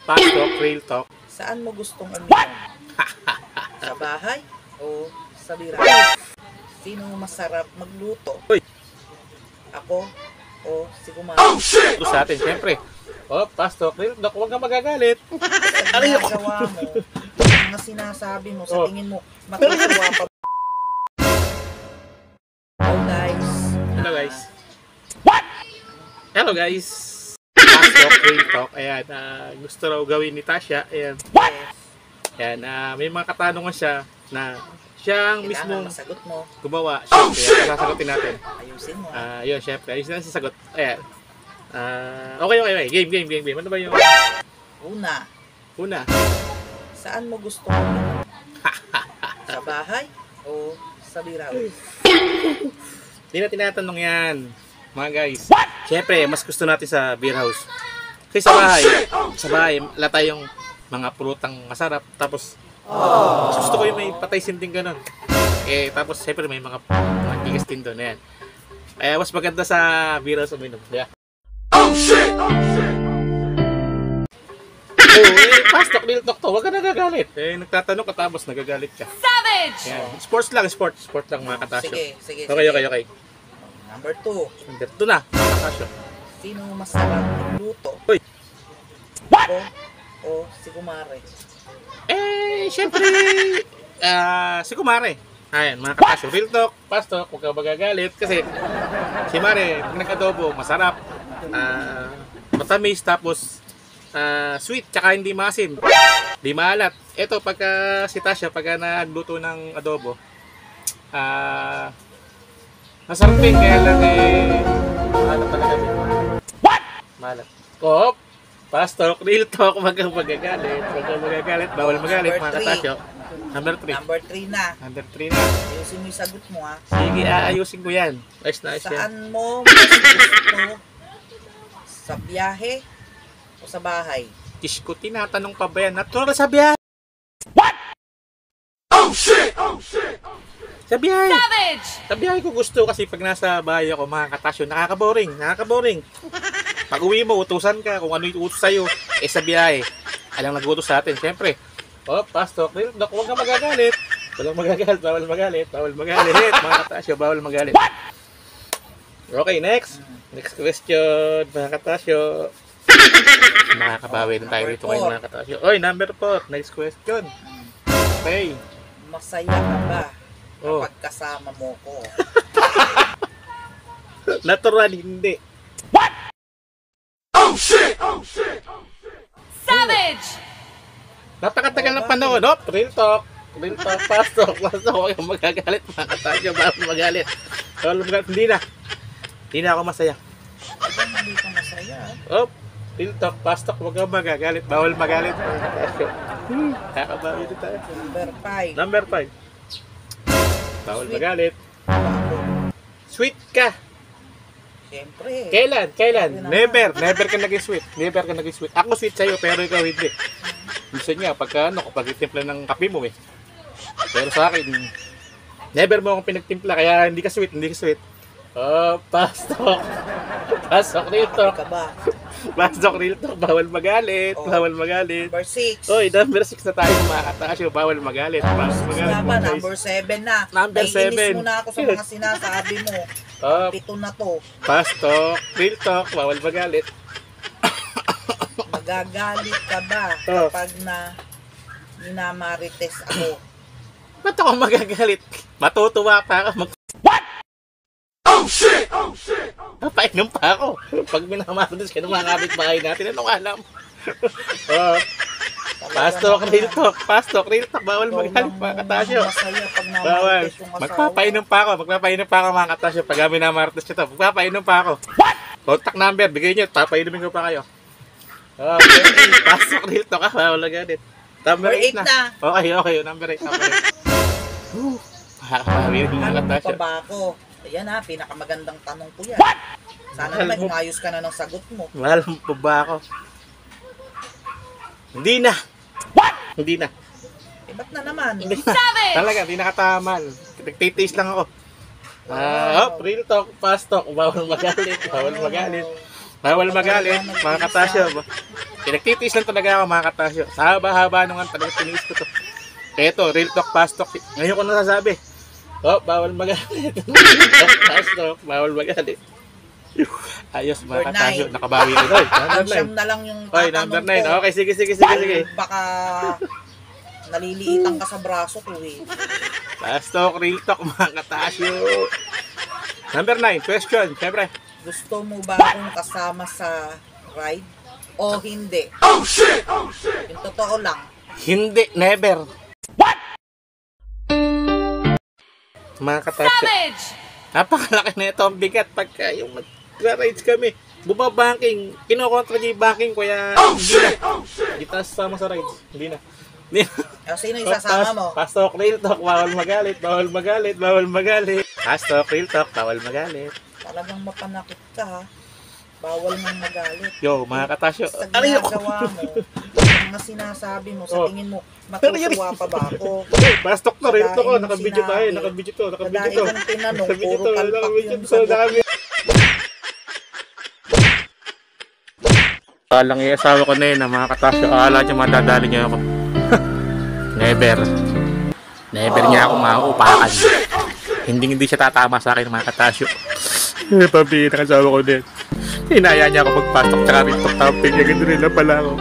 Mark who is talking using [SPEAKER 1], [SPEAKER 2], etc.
[SPEAKER 1] Fast talk, real talk.
[SPEAKER 2] Saan mo gustong uminom? Sa bahay o sa biral? Sino masarap magluto?
[SPEAKER 1] Uy.
[SPEAKER 2] Ako o si Kumari?
[SPEAKER 1] Ito sa atin, syempre. Oh, fast talk, real talk. Huwag kang magagalit.
[SPEAKER 2] Sa ginagawa mo, sa mga sinasabi mo, sa tingin mo, matutuwa pa. Hello guys.
[SPEAKER 1] Hello guys. What? Hello guys. Fast talk, real talk. Ayan, gusto raw gawin ni Tasha. Ayan.
[SPEAKER 2] What?
[SPEAKER 1] Ayan, may mga katanungan siya na siyang
[SPEAKER 2] Kailangan
[SPEAKER 1] mismong
[SPEAKER 2] masagot mo.
[SPEAKER 1] gumawa. Siyempre, ayan, sasagutin natin.
[SPEAKER 2] Ayusin mo.
[SPEAKER 1] Yun, syempre. Ayun na sasagot. Ayan. Okay. Game. Ano ba yung
[SPEAKER 2] Una,
[SPEAKER 1] una?
[SPEAKER 2] saan mo gustong uminom? Sa bahay o sa biral?
[SPEAKER 1] Hindi na tinatanong yan, mga guys. Siyempre, mas gusto natin sa beer house. Kasi sa bahay, wala tayong mga prutang masarap. Tapos, mas gusto ko yung may patay sinting ganun. Tapos, siyempre, may mga tigas din doon. Ayan. Kaya, mas maganda sa beer house uminom. Yeah. Fast talk, real talk to. Huwag ka nagagalit. Nagtatanong ka tapos nagagalit ka.
[SPEAKER 3] Savage!
[SPEAKER 1] Ayan. Sport lang mga katasyo.
[SPEAKER 2] Sige.
[SPEAKER 1] Okay.
[SPEAKER 2] Number 2,
[SPEAKER 1] Number 2 na, mga katasyo.
[SPEAKER 2] sino masarap magluto?
[SPEAKER 1] Uy.
[SPEAKER 2] Ako o si Kumari?
[SPEAKER 1] Siyempre, si Kumare. Ayan, mga katasyo. Real talk, fast talk, huwag ka magagalit. Kasi, si Mare, pag nag-adobo, masarap. Matamis, tapos, sweet, tsaka hindi maasim. Di maalat. Ito, pagka si Tasha, pagka nagluto ng adobo, masarap din, kaya lang maalat talaga din. What? Maalat. Kop, fast talk, real talk, huwag kang magagalit. Bawal magalit, mga katasyo. Number 3.
[SPEAKER 2] Number 3 na.
[SPEAKER 1] Number 3 na.
[SPEAKER 2] Ayusin mo yung sagot mo ha.
[SPEAKER 1] Sige, aayusin ko yan. Ayos na.
[SPEAKER 2] Saan mo mas gusto? Sa biyahe o sa bahay?
[SPEAKER 1] Kish ko, tinatanong pa ba yan? Natural sa biyahe. What? Oh shit! Sa biyahe.
[SPEAKER 3] Savage!
[SPEAKER 1] Sa biyahe ko gusto kasi pag nasa bahay ako, mga katasyo, nakakaboring. Pag uwi mo, utusan ka kung ano yung utos sa'yo. Sa biyahe. Alang nag-utos sa atin, syempre. Fast talk. Huwag kang magagalit. Bawal magalit. Mga katasyo, bawal magalit. Okay, next. Next question, mga katasyo. Makakabawi din tayo rito ngayon, mga katasyo. Oy, number 4. Next question. Okay.
[SPEAKER 2] Masaya ka ba
[SPEAKER 1] Oh.
[SPEAKER 2] kapag kasama mo ko?
[SPEAKER 1] Natural, hindi.
[SPEAKER 3] Savage!
[SPEAKER 1] Napakatagal ng panahon. Real talk, fast talk. Huwag kang magagalit, mga katasyo. Bawal magalit. Hindi na ako masaya.
[SPEAKER 2] Bakit hindi ka masaya?
[SPEAKER 1] Real talk, fast talk. Huwag kang magagalit. Bawal magalit, mga katasyo. Kakabawi din tayo.
[SPEAKER 2] Number 5.
[SPEAKER 1] Number 5. Bawal
[SPEAKER 2] Sweet.
[SPEAKER 1] magalit.
[SPEAKER 2] Ako.
[SPEAKER 1] Sweet ka.
[SPEAKER 2] Siyempre.
[SPEAKER 1] Kailan? Never ka naging sweet. Ako sweet sa'yo, pero ikaw hindi. Gusto niya, kapag itimpla ng kape mo eh. Pero sa akin, never mo akong pinagtimpla, kaya hindi ka sweet. Fast talk, real talk.
[SPEAKER 2] Ka ba?
[SPEAKER 1] Fast talk, real talk. Bawal magalit.
[SPEAKER 2] Number 6.
[SPEAKER 1] Oy, number 6 na tayo, mga katasyo. Bawal magalit.
[SPEAKER 2] Number 7 na.
[SPEAKER 1] Number 7.
[SPEAKER 2] Naiinis mo na ako sa mga sinasabi mo. 7 na to.
[SPEAKER 1] Fast talk, real talk. Bawal magalit.
[SPEAKER 2] Magagalit ka ba kapag minamarites ako?
[SPEAKER 1] Ba't ako magagalit? Matutuwa pa ako. Napainom pa ako. Pag minamarites ka ng mga kapitbahay natin, anong alam? Fast talk, real talk. Bawal magalit, mga katasyo. Bawal. Magpapainom pa ako, mga katasyo. Pag minamarites ka to, magpapainom pa ako. Contact number, bigay nyo. Papainumin ko pa kayo. Fast talk, real talk. Bawal magalit. Number 8 na. Okay. Number 8. Makakabawi rin, mga katasyo.
[SPEAKER 2] Ano pa ba ako? Ayan ha, pinakamagandang tanong ko yan. Sana naman umayos ka na ng sagot mo.
[SPEAKER 1] Mahal mo pa ba ako? Hindi na.
[SPEAKER 2] Ba't na naman?
[SPEAKER 3] Savage!
[SPEAKER 1] Talaga, hindi nakatamal. Nagtitiis lang ako. Real talk, fast talk. Bawal magalit. Bawal magalit, mga katasyo. Pinagtitiis lang talaga ako, mga katasyo. Sa haba-haba nung talaga tiniis ko to. Eto, real talk, fast talk. Ngayon ko nasasabi. Oh, bawal magalit. Fast talk, bawal magalit. Ayos, mga katasyo. Nakabawi ko doon. Number 9.
[SPEAKER 2] Siyam na lang yung
[SPEAKER 1] Oy,
[SPEAKER 2] tatanong
[SPEAKER 1] number 9.
[SPEAKER 2] ko.
[SPEAKER 1] Okay, sige.
[SPEAKER 2] Baka naliliitan ka sa braso ko eh.
[SPEAKER 1] Fast talk, real talk, mga katasyo. Number 9, question. Siyempre.
[SPEAKER 2] Gusto mo ba akong kasama sa ride o hindi? Yung totoo lang.
[SPEAKER 1] Hindi, never. What? Mga katasyo. Napakalaki na ito ang bigat pagka yung mag-rides kami. Bumabanking. Kinokontra niya yung banking kaya hindi na. Hindi tayo sasama sa rides. Hindi na.
[SPEAKER 2] Sino yung sasama mo?
[SPEAKER 1] Fast talk, real talk, bawal magalit. Fast talk, real talk, bawal magalit.
[SPEAKER 2] Talagang mapanakit ka ha. Bawal nang magalit.
[SPEAKER 1] Yo, mga katasyo.
[SPEAKER 2] Sa ginagawa mo, yung mga sinasabi mo, sa tingin mo, matutuwa pa ba ako?
[SPEAKER 1] Fast talk na, real talk ko.
[SPEAKER 2] Dahil mo
[SPEAKER 1] Nakabidyo tayo,
[SPEAKER 2] sinabi,
[SPEAKER 1] nakabidyo to.
[SPEAKER 2] Dahil kang tinanong, puro palpak yung sagot.
[SPEAKER 1] Palang i-asawa ko na yun, mga katasyo. Akala niya madadali niya ako. Never. Never niya ako mauupakan. Hindi siya tatama sa akin, mga katasyo. Pabili na kasawa ko din. Hinaya niya ako magpasok tsaka rin talk topic niya. Ganun rin lang pala ako.